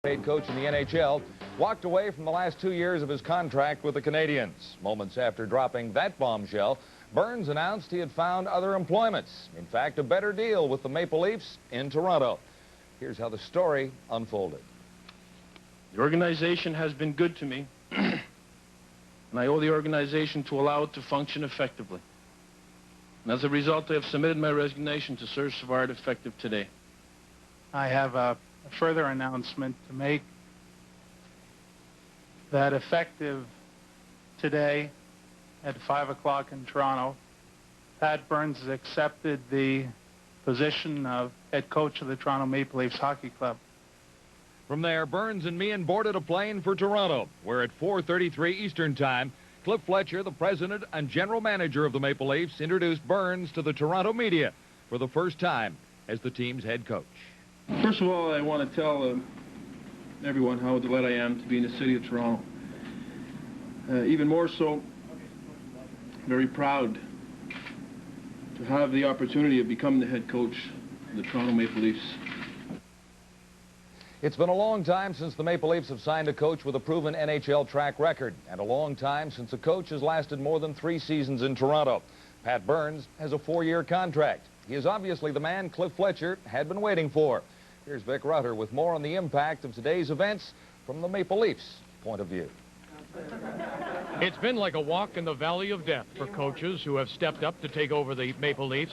paid coach in the NHL, walked away from the last 2 years of his contract with the Canadiens. Moments after dropping that bombshell, Burns announced he had found other employments. In fact, a better deal with the Maple Leafs in Toronto. Here's how the story unfolded. The organization has been good to me, and I owe the organization to allow it to function effectively. And as a result, I have submitted my resignation to Serge Savard effective today. I have a further announcement to make that effective today at 5 o'clock in Toronto, Pat Burns has accepted the position of head coach of the Toronto Maple Leafs Hockey Club. From there, Burns and Meehan boarded a plane for Toronto, where at 4:33 Eastern Time, Cliff Fletcher, the president and general manager of the Maple Leafs, introduced Burns to the Toronto media for the first time as the team's head coach. First of all, I want to tell everyone how delighted I am to be in the city of Toronto. Even more so, very proud to have the opportunity of becoming the head coach of the Toronto Maple Leafs. It's been a long time since the Maple Leafs have signed a coach with a proven NHL track record, and a long time since a coach has lasted more than 3 seasons in Toronto. Pat Burns has a 4-year contract. He is obviously the man Cliff Fletcher had been waiting for. Here's Vic Rutter with more on the impact of today's events from the Maple Leafs' point of view. It's been like a walk in the valley of death for coaches who have stepped up to take over the Maple Leafs.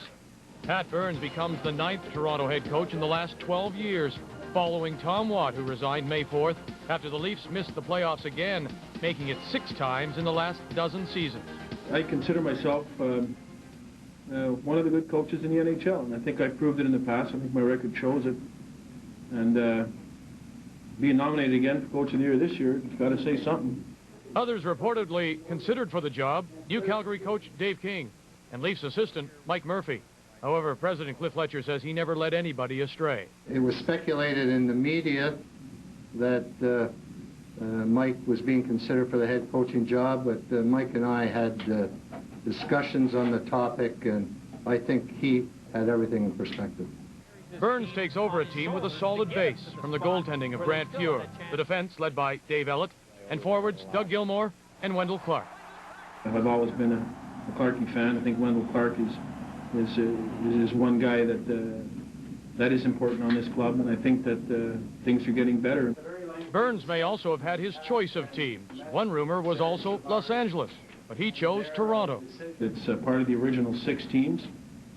Pat Burns becomes the 9th Toronto head coach in the last 12 years, following Tom Watt, who resigned May 4th after the Leafs missed the playoffs again, making it 6 times in the last dozen seasons. I consider myself one of the good coaches in the NHL, and I think I've proved it in the past. I think my record shows it. And being nominated again for Coach of the Year this year, it's got to say something. Others reportedly considered for the job, new Calgary coach Dave King and Leafs assistant Mike Murphy. However, President Cliff Fletcher says he never led anybody astray. It was speculated in the media that Mike was being considered for the head coaching job, but Mike and I had discussions on the topic, and I think he had everything in perspective. Burns takes over a team with a solid base from the goaltending of Grant Fuhr, the defense led by Dave Ellett, and forwards Doug Gilmour and Wendell Clark. I've always been a Clarkie fan. I think Wendell Clark is one guy that is important on this club, and I think that things are getting better. Burns may also have had his choice of teams. One rumor was also Los Angeles, but he chose Toronto. It's part of the original 6 teams.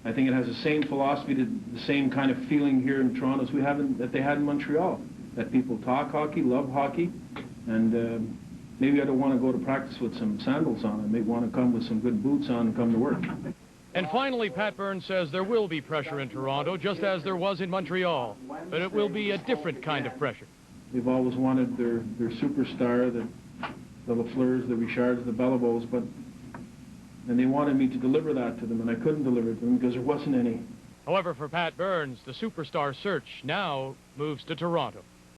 I think it has the same philosophy, the same kind of feeling here in Toronto as that they had in Montreal. That people talk hockey, love hockey, and maybe I don't want to go to practice with some sandals on. I may want to come with some good boots on and come to work. And finally, Pat Burns says there will be pressure in Toronto, just as there was in Montreal, but it will be a different kind of pressure. They've always wanted their superstar, the Lafleurs, the Richards, the Beliveaus, and they wanted me to deliver that to them, and I couldn't deliver it to them because there wasn't any. However, for Pat Burns, the superstar search now moves to Toronto.